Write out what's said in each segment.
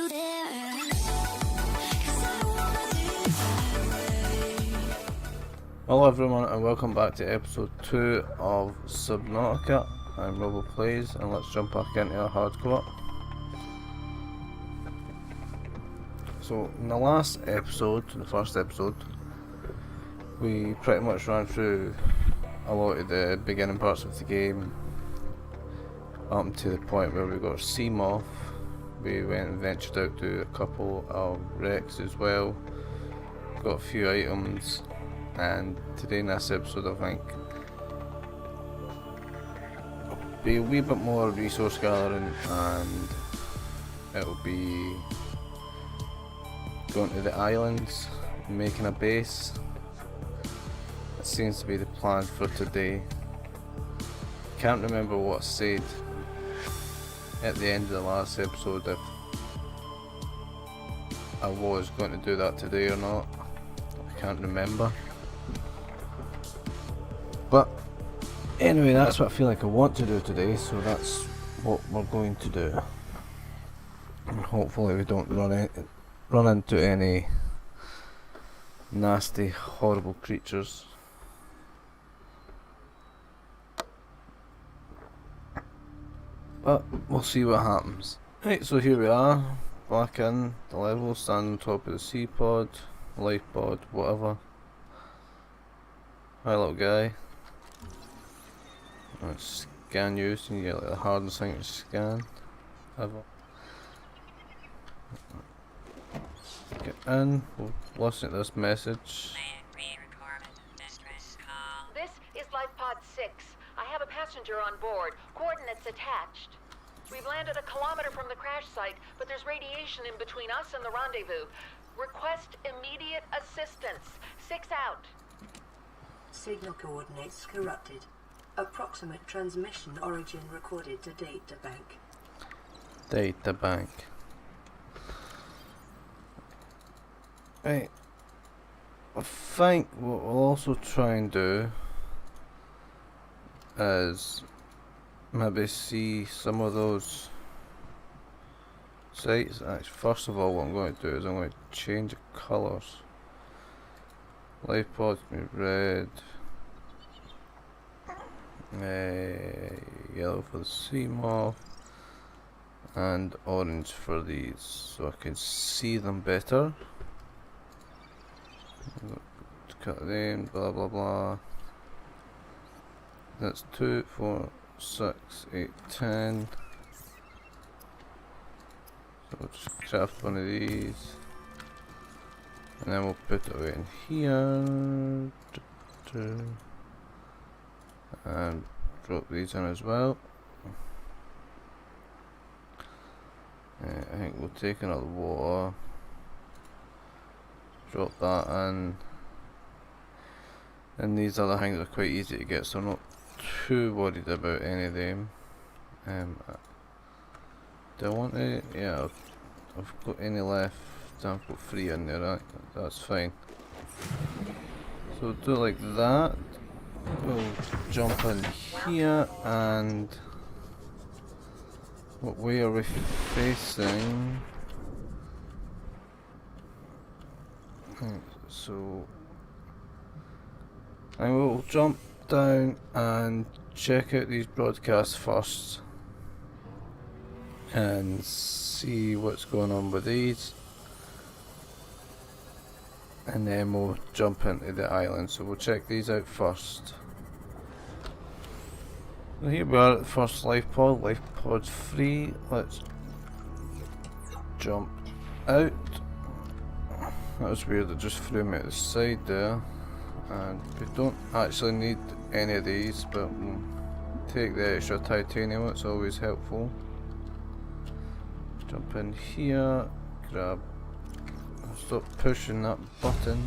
you there. 'Cause I don't wanna live that way. Hello everyone and welcome back to episode 2 of Subnautica. I'm RobboPlayz and let's jump back into our hardcore. So in the last episode, the first episode, we pretty much ran through a lot of the beginning parts of the game up to the point where we got sea moth. We went and ventured out to a couple of wrecks as well, got a few items, and today in this episode I think it'll be a wee bit more resource gathering and it'll be going to the islands and making a base. It seems to be the plan for today. Can't remember what I said at the end of the last episode if I was going to do that today or not. I can't remember. But anyway, that's what I feel like I want to do today, so that's what we're going to do. And hopefully we don't run into any nasty, horrible creatures. But we'll see what happens. Right, so here we are, back in the level, standing on top of the sea pod, life pod, whatever. Hi little guy. Let's scan you, so you get like the hardest thing to scan ever. Get in, we'll listen to this message. This is Life Pod 6. I have a passenger on board. Coordinates attached. We've landed a kilometer from the crash site, but there's radiation in between us and the rendezvous. Request immediate assistance. 6 out. Signal coordinates corrupted. Approximate transmission origin recorded to data bank. Data bank. Right. I think what we'll also try and do is maybe see some of those sites. Actually, first of all, what I'm going to do is I'm going to change the colours. Life pods be red, yellow for the sea moth, and orange for these, so I can see them better. Cut them, blah blah blah. That's 2, 4, 6, 8, 10. So we'll just craft one of these. And then we'll put it away in here. And drop these in as well. I think we'll take another water. Drop that in. And these other things are quite easy to get, so I'm not too worried about any of them. Do I want to? Yeah, I've got any left. I've got 3 in there, right? That's fine. So we'll do it like that. We'll jump in here, and what way are we facing? So I will jump down and check out these broadcasts first and see what's going on with these, and then we'll jump into the island. So we'll check these out first. So here we are at the first life pod 3. Let's jump out. That was weird, it just threw me to the side there. And we don't actually need any of these, but we'll take the extra titanium, it's always helpful. Jump in here, grab, stop pushing that button.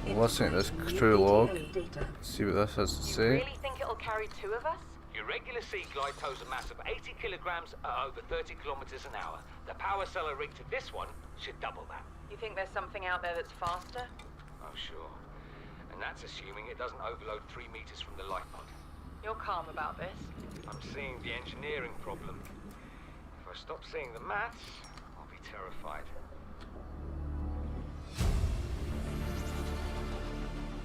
Listen to this crew log, see what this has to You say. really think it'll carry 2 of us? Your regular sea glide tows a mass of 80 kilograms at over 30 kilometers an hour. The power cellar rig to this one should double that. You think there's something out there that's faster? Oh, sure. And that's assuming it doesn't overload 3 meters from the life pod. You're calm about this. I'm seeing the engineering problem. If I stop seeing the mats, I'll be terrified.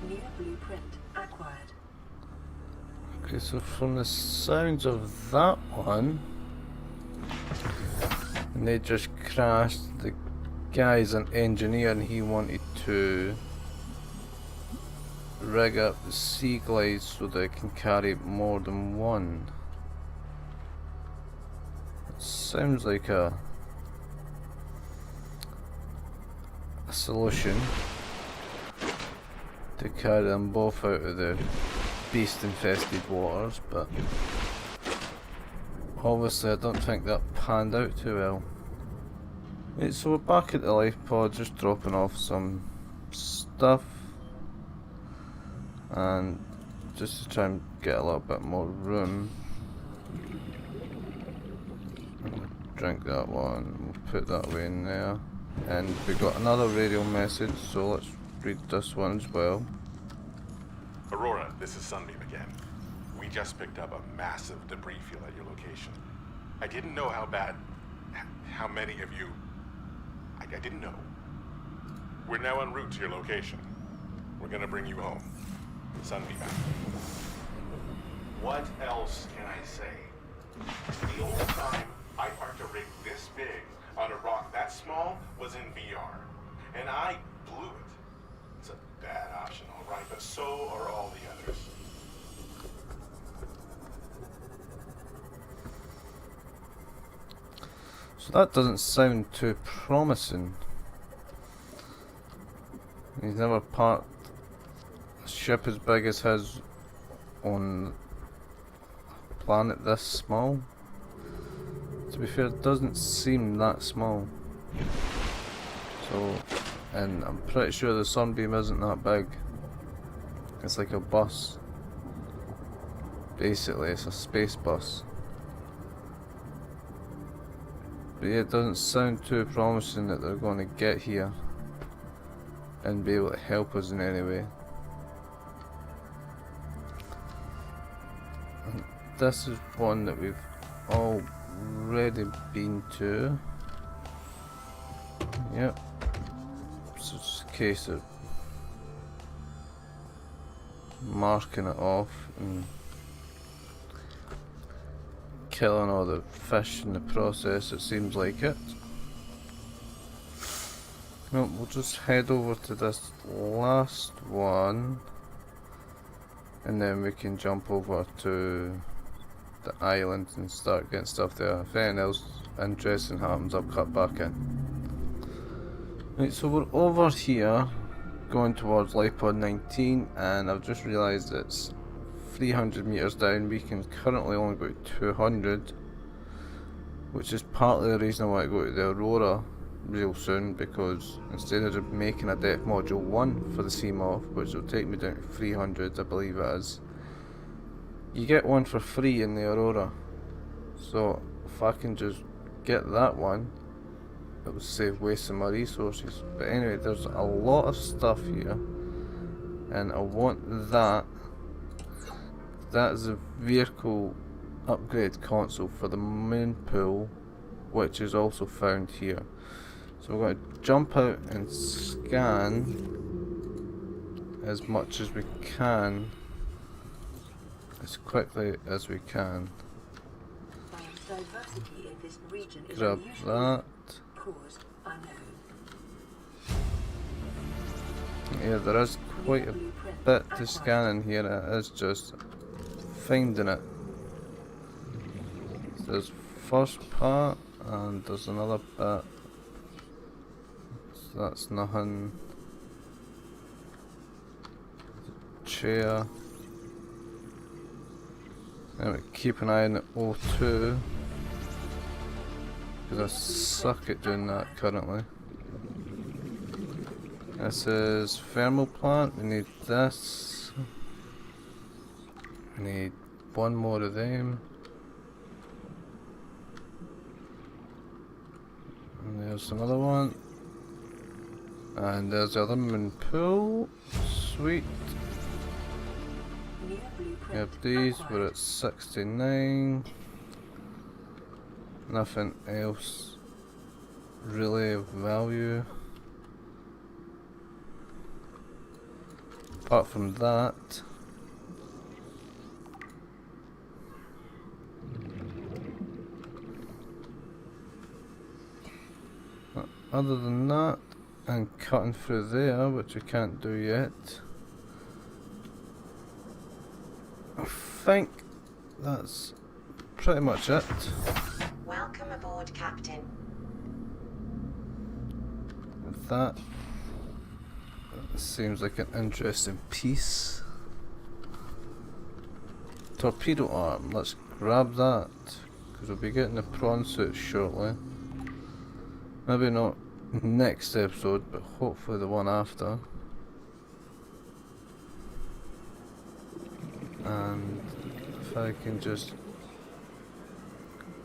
New blueprint acquired. Okay, so from the sounds of that one, and they just crashed. The guy's an engineer and he wanted to rig up the sea glides so that it can carry more than one. It sounds like a solution to carry them both out of the beast infested waters, but obviously I don't think that panned out too well. Right, so we're back at the life pod, just dropping off some stuff and just to try and get a little bit more room. Drink that one, we'll put that away in there, and we got another radio message, so let's read this one as well. Aurora, this is Sunbeam again. We just picked up a massive debris field at your location. I didn't know how many of you... I didn't know. We're now en route to your location. We're gonna bring you home. Sunbeam out. What else can I say? The only time I parked a rig this big on a rock that small was in VR. And I blew it. It's a bad option, alright, but so are all the others. So that doesn't sound too promising. He's never parked a ship as big as his on a planet this small. To be fair, it doesn't seem that small. So, and I'm pretty sure the Sunbeam isn't that big. It's like a bus. Basically, it's a space bus. But yeah, it doesn't sound too promising that they're going to get here and be able to help us in any way. And this is one that we've already been to. Yep. So it's a case of marking it off and killing all the fish in the process, it seems like it. No, we'll just head over to this last one and then we can jump over to the island and start getting stuff there. If anything else interesting happens, I'll cut back in. Right, so we're over here going towards LifePod 19 and I've just realised it's 300 meters down. We can currently only go to 200, which is partly the reason I want to go to the Aurora real soon, because instead of just making a depth module 1 for the CMOF, which will take me down to 300 I believe it is, you get one for free in the Aurora. So if I can just get that one, it will save wasting my resources. But anyway, there's a lot of stuff here and I want that. That is a vehicle upgrade console for the moon pool, which is also found here. So we're going to jump out and scan as much as we can, as quickly as we can. Biodiversity in this region is Grab unusual. that. Cause unknown. Yeah, there is quite a bit to scan in here. It is just finding it. There's first part and there's another bit. So that's nothing. Chair. Anyway, keep an eye on the O2 because I suck at doing that currently. This is thermal plant. We need this. We need one more of them. And there's another one. And there's the other moon pool. Sweet. New We have blueprint these. acquired. We're at 69. Nothing else really of value. Apart from that. Other than that, and cutting through there, which we can't do yet. I think that's pretty much it. Welcome aboard, Captain. That seems like an interesting piece. Torpedo arm, let's grab that, because we'll be getting the prawn suit shortly. Maybe not next episode, but hopefully the one after. And if I can just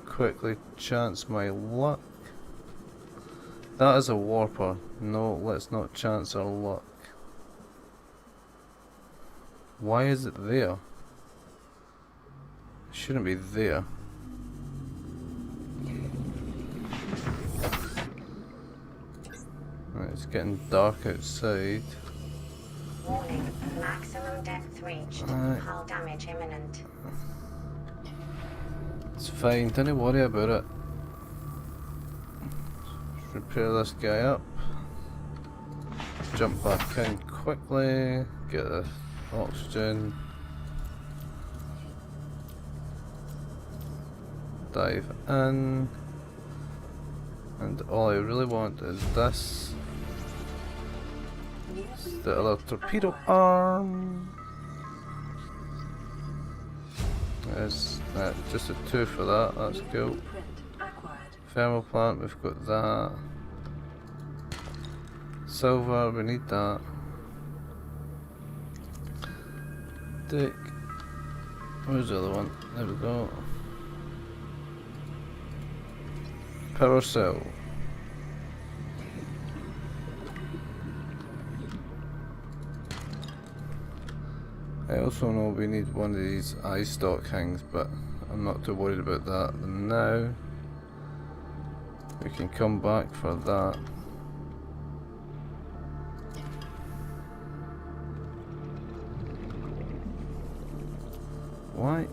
quickly chance my luck. That is a warper. No, let's not chance our luck. Why is it there? It shouldn't be there. Right, it's getting dark outside. Warning, maximum depth reached. Alright. Hull damage imminent. It's fine, don't worry about it. Let's repair this guy up. Jump back in quickly. Get the oxygen. Dive in. And all I really want is this. The other torpedo arm. There's just a 2 for that, that's cool. Blueprint acquired. Thermal plant, we've got that. Silver, we need that. Dick. Where's the other one? There we go. Power cell. I also know we need one of these eye stalk things, but I'm not too worried about that now. We can come back for that. Why?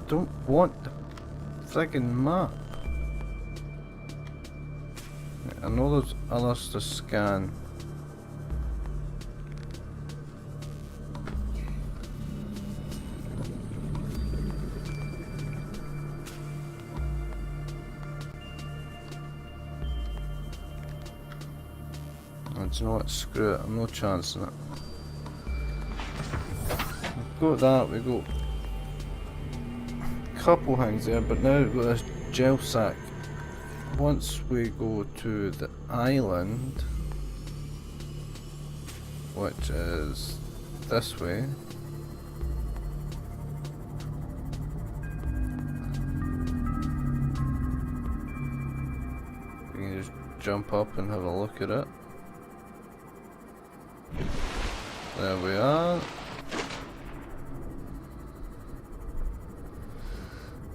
Don't want the friggin' map. I know there's others to scan. Do you know what? Screw it, I'm no chancing it. We've got that, we've got a couple things there, but now we've got this gel sack. Once we go to the island, which is this way, we can just jump up and have a look at it. There we are.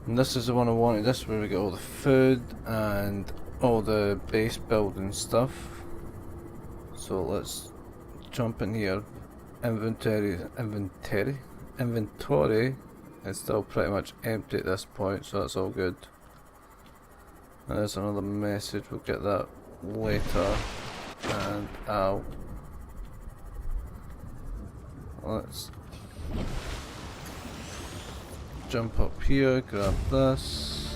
And this is the one I wanted. This is where we get all the food and all the base building stuff. So let's jump in here. Inventory is still pretty much empty at this point, so that's all good. There's another message. We'll get that later. And out. Let's jump up here, grab this.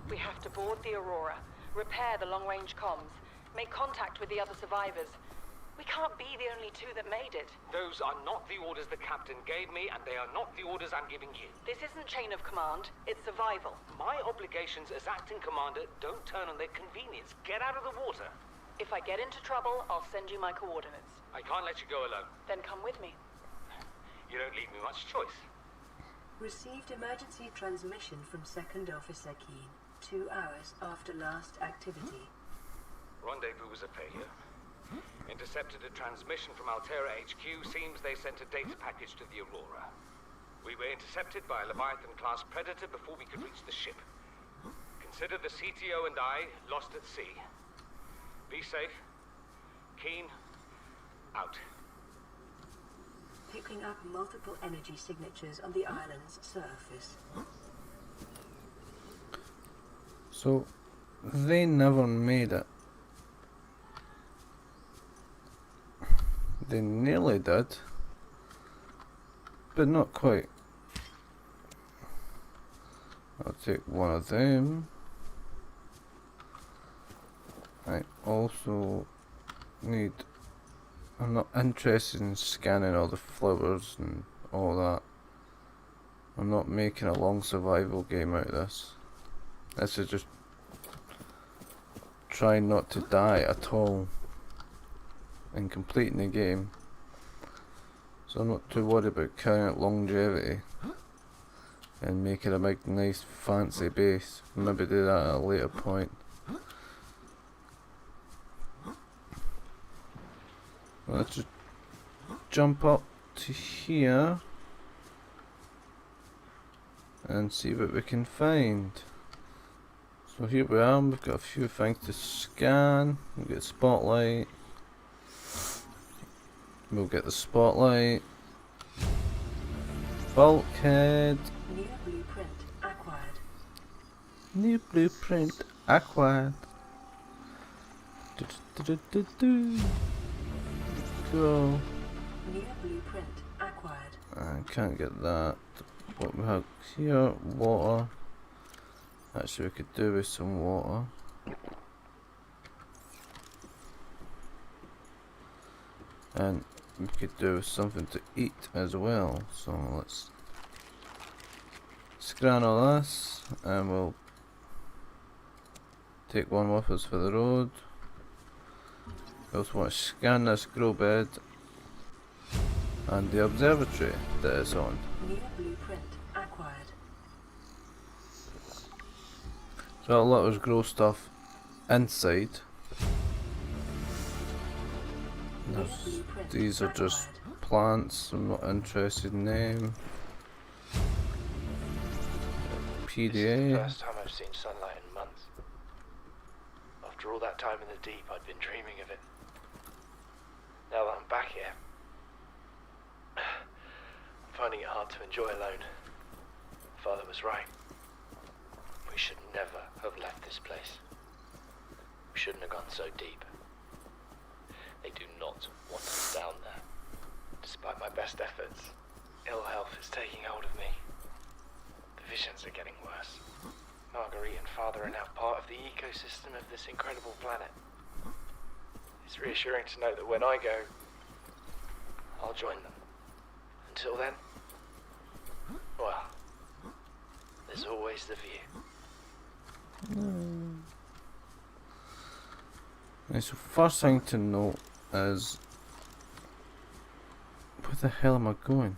We have to board the Aurora, repair the long-range comms, make contact with the other survivors. We can't be the only 2 that made it. Those are not the orders the captain gave me, and they are not the orders I'm giving you. This isn't chain of command, it's survival. My obligations as acting commander don't turn on their convenience. Get out of the water. If I get into trouble, I'll send you my coordinates. I can't let you go alone. Then come with me. You don't leave me much choice. Received emergency transmission from Second Officer Keane, 2 hours after last activity. Rendezvous was a failure. Intercepted a transmission from Altera HQ. Seems they sent a data package to the Aurora. We were intercepted by a Leviathan-class predator before we could reach the ship. Consider the CTO and I lost at sea. Be safe. Keen. Out. Picking up multiple energy signatures on the island's surface. So, they never made it. They nearly did, but not quite. I'll take one of them. I also need... I'm not interested in scanning all the flowers and all that. I'm not making a long survival game out of this. This is just trying not to die at all and completing the game. So I'm not too worried about carrying out longevity and making a big nice fancy base. Maybe do that at a later point. Let's just jump up to here and see what we can find. So here we are, we've got a few things to scan. We'll get spotlight. We'll get the spotlight. Bulkhead. New blueprint acquired. New blueprint acquired. Go. New blueprint acquired. I can't get that. What we have here, water. Actually, we could do with some water. And we could do with something to eat as well. So let's scan all this, and we'll take one with us for the road. We also want to scan this grow bed and the observatory that it's on. New blueprint acquired. So I'll let us grow stuff inside. These are just plants, I'm not interested in them. This is the PDA. first time I've seen sunlight in months. After all that time in the deep, I'd been dreaming of it. Now that I'm back here, I'm finding it hard to enjoy alone. Father was right. We should never have left this place. We shouldn't have gone so deep. They do not want us down there. Despite my best efforts, ill health is taking hold of me. The visions are getting worse. Marguerite and Father are now part of the ecosystem of this incredible planet. It's reassuring to know that when I go, I'll join them. Until then, well, there's always the view. Okay, so first thing to note is, where the hell am I going?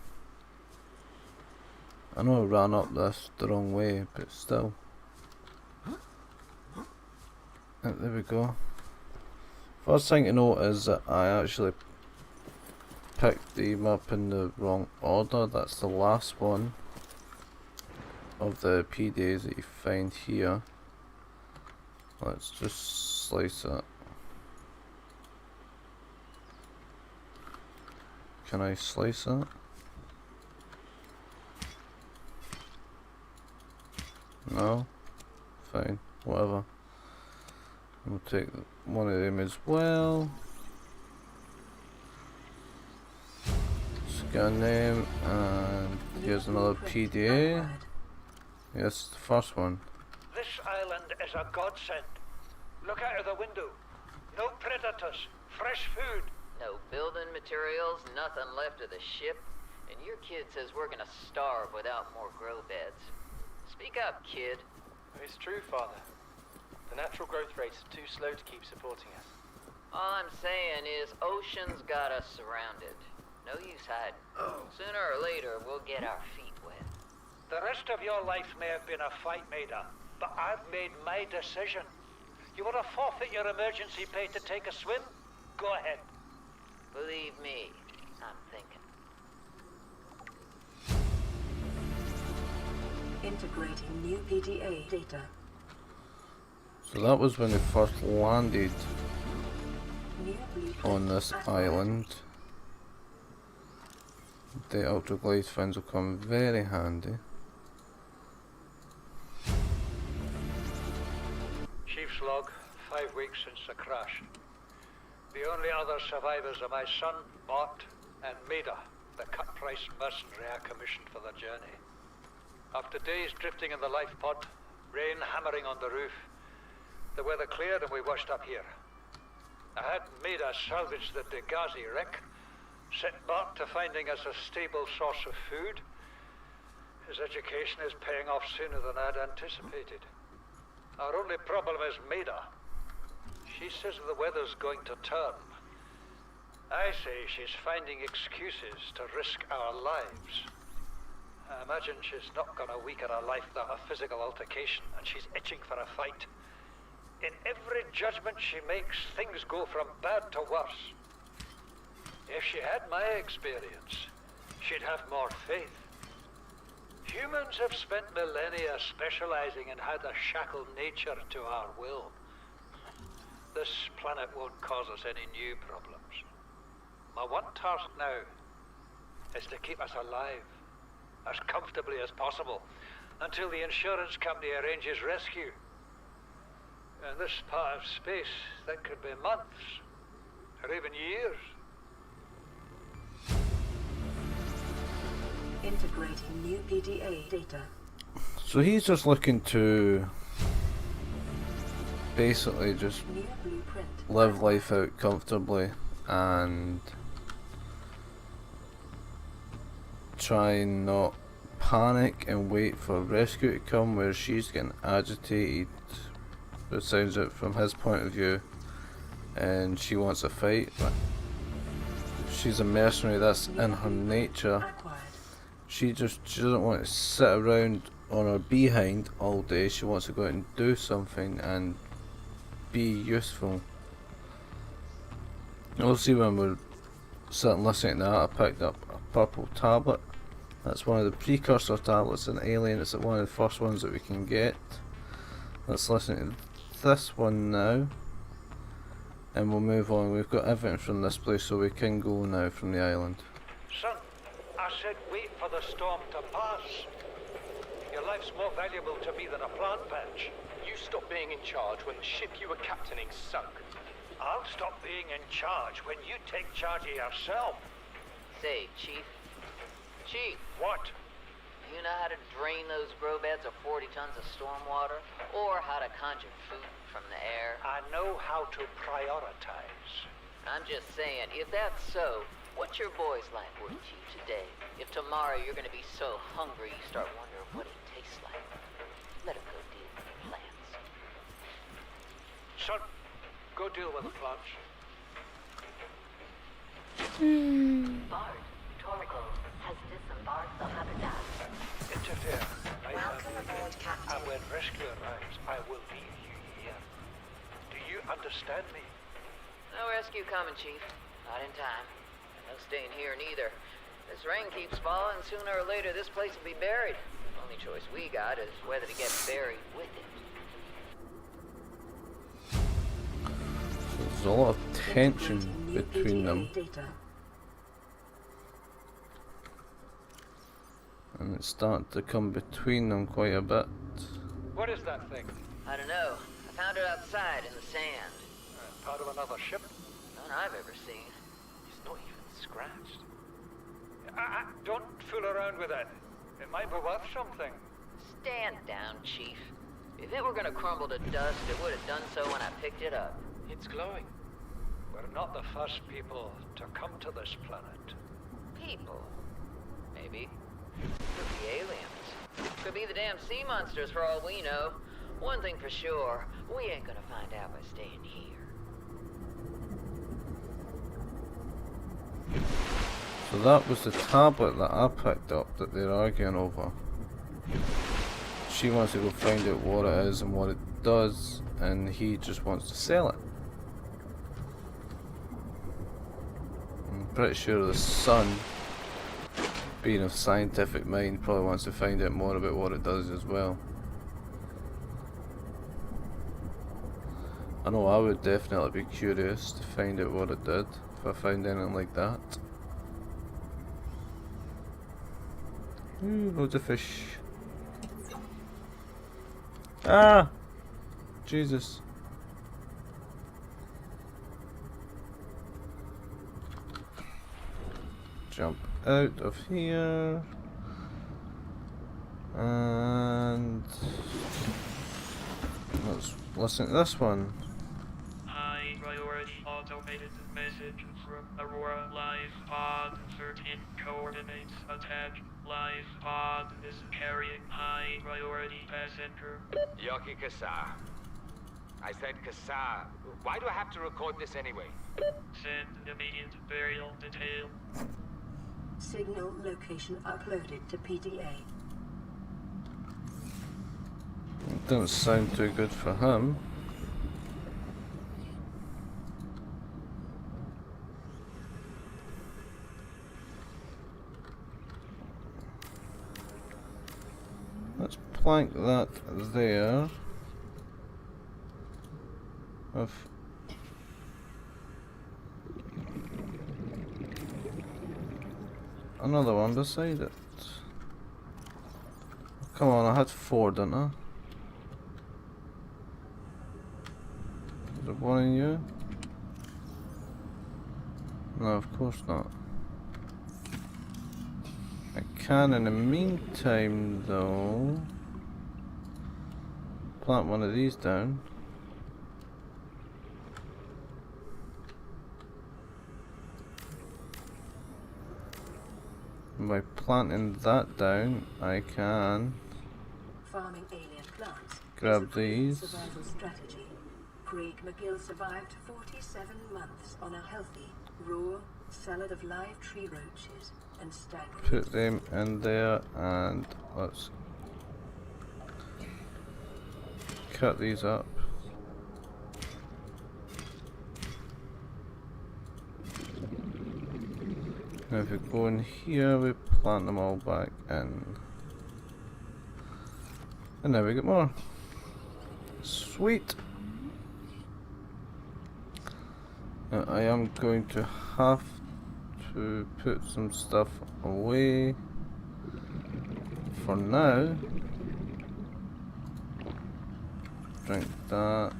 I know I ran up this the wrong way, but still. There we go. First thing to note is that I actually picked them up in the wrong order. That's the last one of the PDAs that you find here. Let's just slice it. Can I slice it? No? Fine, whatever. We'll take one of them as well. Scan them, and here's another PDA. Yes, the first one. This island is a godsend. Look out of the window. No predators, fresh food. No building materials, nothing left of the ship, and your kid says we're gonna starve without more grow beds. Speak up, kid. It's true, Father. The natural growth rates are too slow to keep supporting us. All I'm saying is ocean's got us surrounded. No use hiding. Sooner or later, we'll get our feet wet. The rest of your life may have been a fight, Maida, but I've made my decision. You want to forfeit your emergency pay to take a swim? Go ahead. Believe me, I'm thinking. Integrating new PDA data. So that was when they first landed New blueprint on this acquired. island. The ultraglide fins will come very handy. Chief's log, 5 weeks since the crash. The only other survivors are my son, Mort, and Maida, the cut-price mercenary I commissioned for the journey. After days drifting in the life pod, rain hammering on the roof, the weather cleared and we washed up here. I had Maida salvage the Degazi wreck, set Mort to finding us a stable source of food. His education is paying off sooner than I'd anticipated. Our only problem is Maida. She says the weather's going to turn. I say she's finding excuses to risk our lives. I imagine she's not gonna weaken her life without a physical altercation, and she's itching for a fight. In every judgment she makes, things go from bad to worse. If she had my experience, she'd have more faith. Humans have spent millennia specializing in how to shackle nature to our will. This planet won't cause us any new problems. My one task now is to keep us alive, as comfortably as possible, until the insurance company arranges rescue. In this part of space, that could be months, or even years. Integrating new PDA data. So he's just looking to basically just New blueprint. live life out comfortably and try and not panic and wait for rescue to come, where she's getting agitated, it sounds it from his point of view, and she wants a fight. But she's a mercenary, that's in her nature. Acquired. She doesn't want to sit around on her behind all day. She wants to go out and do something and be useful. You'll see when we're sitting listening to that, I picked up a purple tablet. That's one of the precursor tablets in Alien. It's one of the first ones that we can get. Let's listen to this one now, and we'll move on. We've got everything from this place, so we can go now from the island. Son, I said wait for the storm to pass. Your life's more valuable to me than a plant patch. You stopped being in charge when the ship you were captaining sunk. I'll stop being in charge when you take charge of yourself. Say, Chief. Chief, What? you know how to drain those grow beds of 40 tons of stormwater? Or how to conjure food from the air? I know how to prioritize. I'm just saying, if that's so, what's your boy's life worth to you today? If tomorrow you're gonna be so hungry you start wondering what it tastes like, let him go deal with the plants. Son, go deal with the plants. Bard, Torgo has disembarked the habitat. Interfere. Welcome aboard, Captain. And when rescue arrives, I will leave you here. Do you understand me? No rescue coming, Chief. Not in time. And no staying here neither. This rain keeps falling, sooner or later this place will be buried. Only choice we got is whether to get buried with it. So there's a lot of tension Integrating new between them, PDA data. and it's starting to come between them quite a bit. What is that thing? I don't know. I found it outside in the sand. Part of another ship? None I've ever seen. It's not even scratched. Don't fool around with that. It might be worth something. Stand down, Chief. If it were gonna crumble to dust, it would have done so when I picked it up. It's glowing. We're not the first people to come to this planet. People. Maybe. Could be aliens. Could be the damn sea monsters for all we know. One thing for sure, we ain't gonna find out by staying here. So that was the tablet that I picked up that they're arguing over. She wants to go find out what it is and what it does, and he just wants to sell it. I'm pretty sure the son being of scientific mind, probably wants to find out more about what it does as well. I know I would definitely be curious to find out what it did if I found anything like that. Ooh, loads of fish. Ah! Jesus. Jump out of here. And let's listen to this one. High priority automated message from Aurora Live Pod 13 coordinates attached. Live Pod is carrying high priority passenger. Yoki Kasa. I said Kasa. Why do I have to record this anyway? Send immediate burial detail. Signal location uploaded to PDA. It doesn't sound too good for him. Let's plank that there. Of another one beside it. Come on, I had 4, didn't I? Is there one in you? No, of course not. I can in the meantime though plant one of these down. And by planting that down I can Farming alien plants. grab is a proven these. survival strategy. Craig McGill survived 47 months on a healthy, raw salad of live tree roaches and staggering. Put them in there and let's cut these up. Now if we go in here we plant them all back in. And now we get more. Sweet! Now I am going to have to put some stuff away for now. Drink that.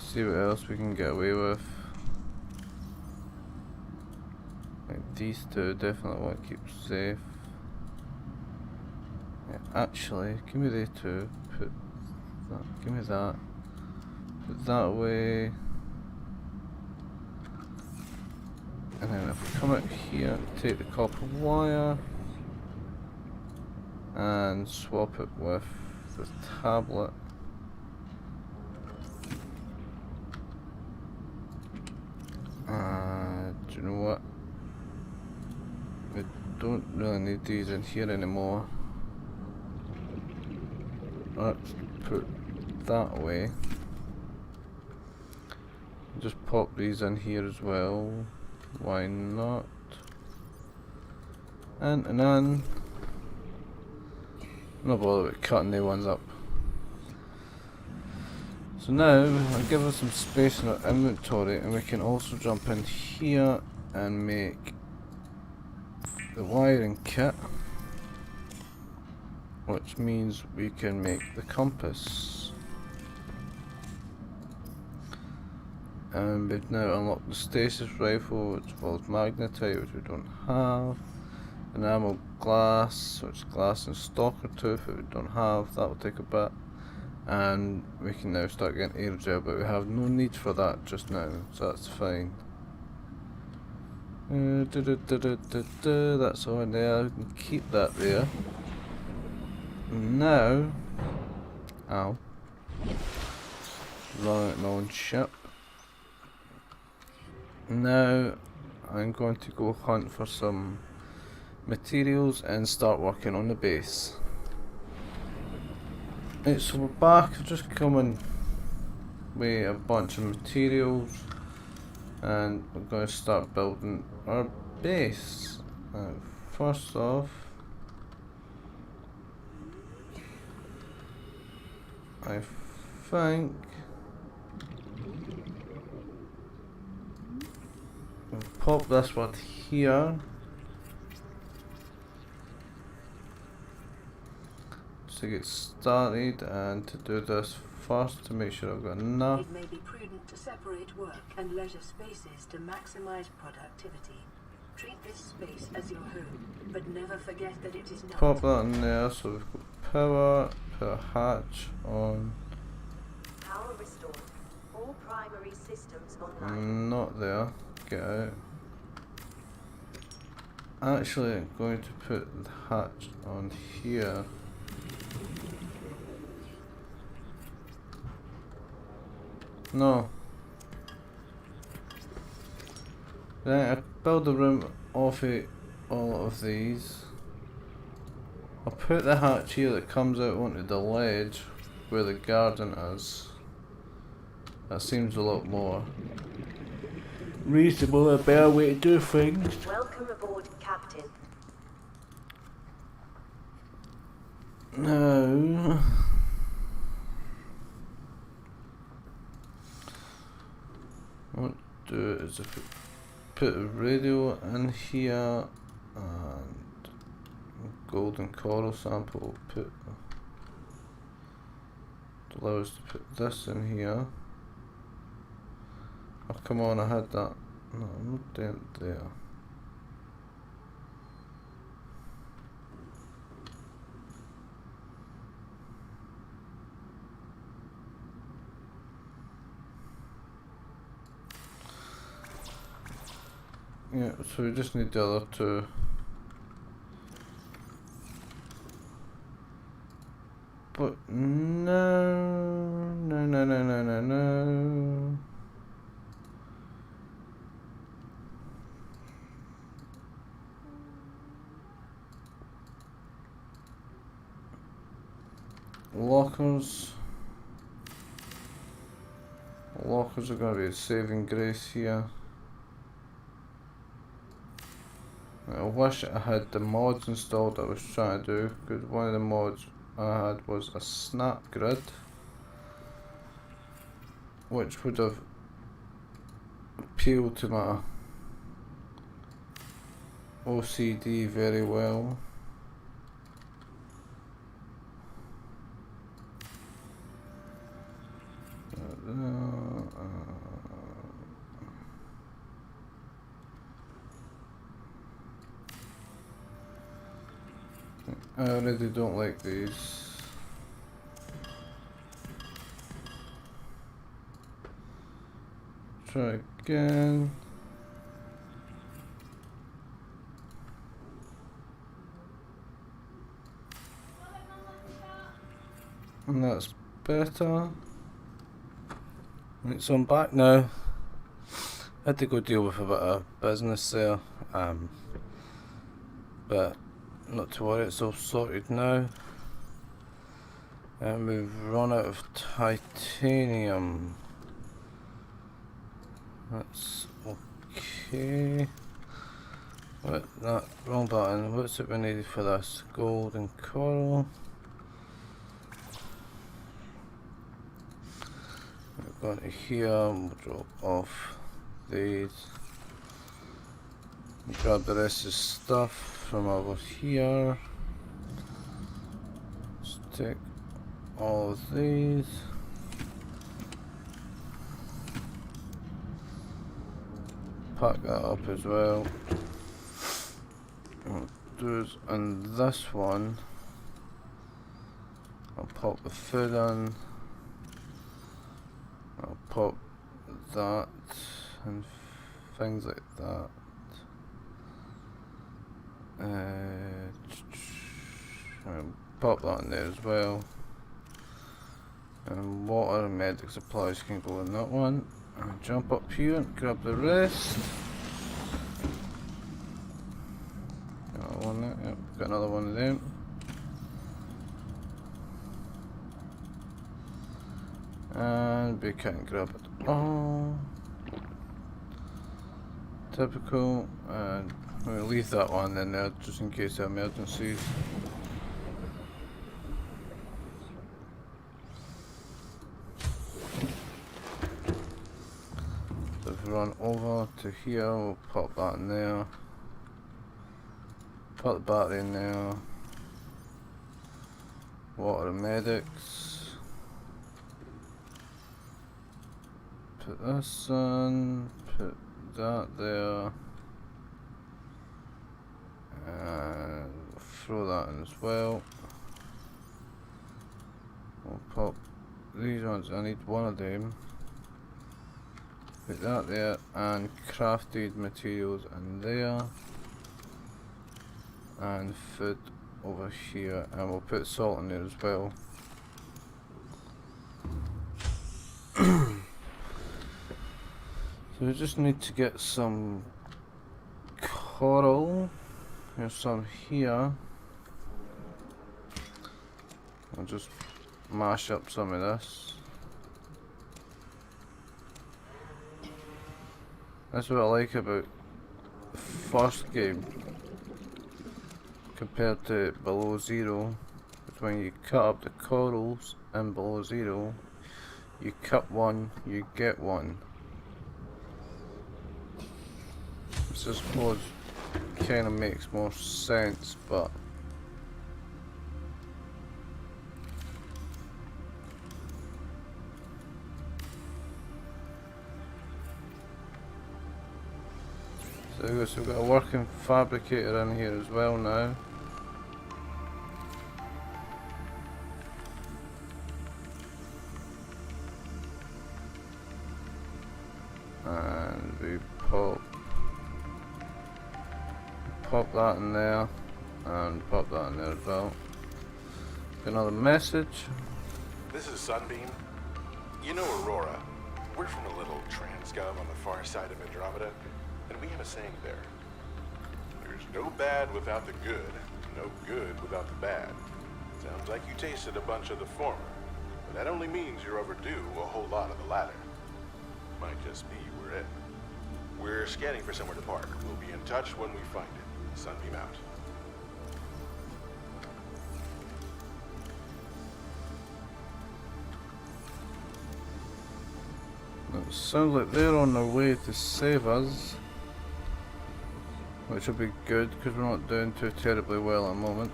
See what else we can get away with. Like these two definitely want to keep safe. Yeah, actually, give me these two. Put that. Give me that. Put that away. And then if we come out here, take the copper wire and swap it with the tablet. Do you know what? We don't really need these in here anymore. Let's put that away. Just pop these in here as well. Why not? And then no bother with cutting the ones up. So now I'll give us some space in our inventory, and we can also jump in here and make the wiring kit, which means we can make the compass. And we've now unlocked the stasis rifle, which involves magnetite, which we don't have. Enamel glass, which is glass and stalker tooth, which we don't have. That will take a bit. And we can now start getting air gel, but we have no need for that just now, so that's fine. That's all in there. We can keep that there. Now, ow, running at my own ship. Now I'm going to go hunt for some materials and start working on the base. Right, so we're back. I've just come in with a bunch of materials and we're going to start building our base. First off, I think we'll pop this one here to get started, and to do this first to make sure I've got enough. It may be prudent to separate work and leisure spaces to maximize productivity. Treat this space as your home, but never forget that it is not. Pop that in there, so we've got power, put a hatch on. Power restored. All primary systems online. Not there, get out. Actually, I'm going to put the hatch on here. No. Then I build a room off it, all of these. I'll put the hatch here that comes out onto the ledge where the garden is. That seems a lot more reasonable, a better way to do things. Welcome aboard, Captain. Now, what I'll do is if we put a radio in here and golden coral sample, put allow us to put this in here. Oh come on, I had that. No, I'm not doing it there. Yeah, so we just need the other two. But no. Lockers. Lockers are going to be a saving grace here. I wish I had the mods installed I was trying to do, because one of the mods I had was a snap grid, which would have appealed to my OCD very well. I already don't like these. Try again. And that's better. Right, so I'm back now. I had to go deal with a bit of business there, but not to worry, it's all sorted now. And we've run out of titanium. That's okay. What? That wrong button. What's it we needed for this? Gold and coral. We're going to here. We'll drop off these. Grab the rest of the stuff from over here. Let's take all of these. Pack that up as well. What do is on this one, I'll pop the food in. I'll pop that and things like that. I'll pop that in there as well. And water and medic supplies can go in that one. And jump up here and grab the rest. Got one there, yep, got another one of them. And we can't grab it all. Typical, and I'm going to leave that one in there just in case of emergencies. So if we run over to here, we'll pop that in there. Put the battery in there. Water and medics. Put this in. Put that there. And throw that in as well. We'll pop these ones. I need one of them. Put that there, and crafted materials in there, and food over here, and we'll put salt in there as well. So we just need to get some coral. There's some here. I'll just mash up some of this. That's what I like about the first game compared to Below Zero. Is when you cut up the corals in Below Zero, you cut one, you get one. This I suppose kind of makes more sense, but so we've got a working fabricator in here as well now. And we pop that in there, and pop that in there as well. Another message. This is Sunbeam. You know Aurora. We're from a little transgov on the far side of Andromeda, and we have a saying there. There's no bad without the good, no good without the bad. Sounds like you tasted a bunch of the former, but that only means you're overdue a whole lot of the latter. Might just be we're it. We're scanning for somewhere to park. We'll be in touch when we find it. Sunbeam out. It sounds like they're on their way to save us, which will be good because we're not doing too terribly well at the moment.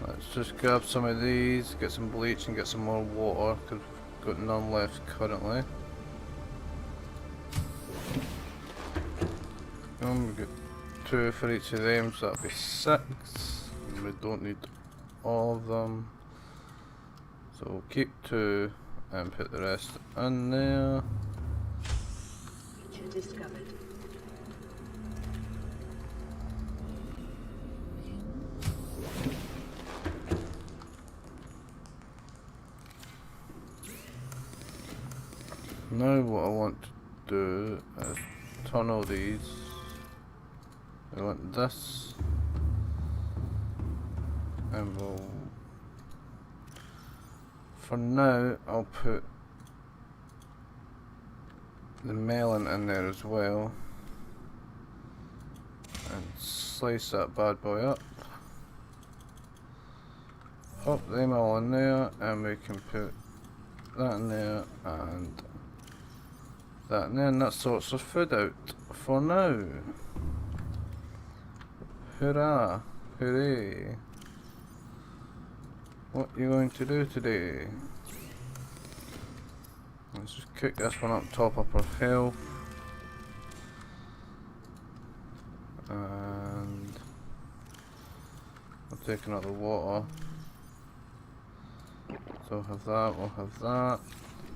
Let's just grab some of these, get some bleach and get some more water because we've got none left currently. We've got 2 for each of them, so that'll be 6. And we don't need all of them, so we'll keep 2 and put the rest in there. Feature discovered. Now what I want to do is turn all these. I want this, and we'll, for now I'll put the melon in there as well, and slice that bad boy up, pop them all in there, and we can put that in there and that in there, and that sorts of food out for now. Hurrah! Hooray! What are you going to do today? Let's just cook this one up, top up our health. And we'll take another water. So we'll have that, we'll have that.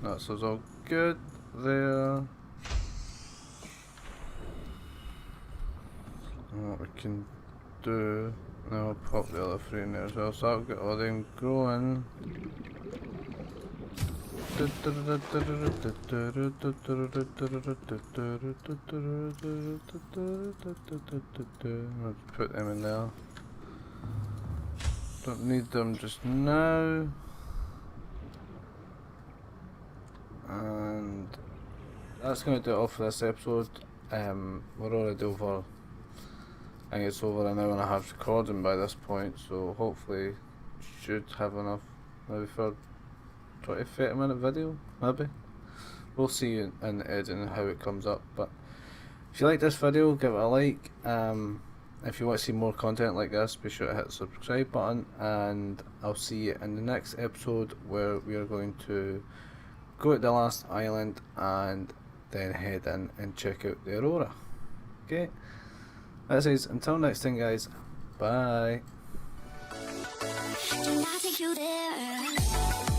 That's us all good there. And what we can do, now I'll pop the other 3 in there as well, so I'll get all them growing. Let's put them in there. Don't need them just now. And that's going to do it all for this episode. we're already over, I think it's over an hour and a half recording by this point, so hopefully should have enough maybe for 20-30 minute video, maybe. We'll see in the editing how it comes up, but if you like this video, give it a like. If you want to see more content like this, be sure to hit the subscribe button, and I'll see you in the next episode where we are going to go to the last island and then head in and check out the Aurora. Okay, that is, until next time guys, bye. Can I take you there?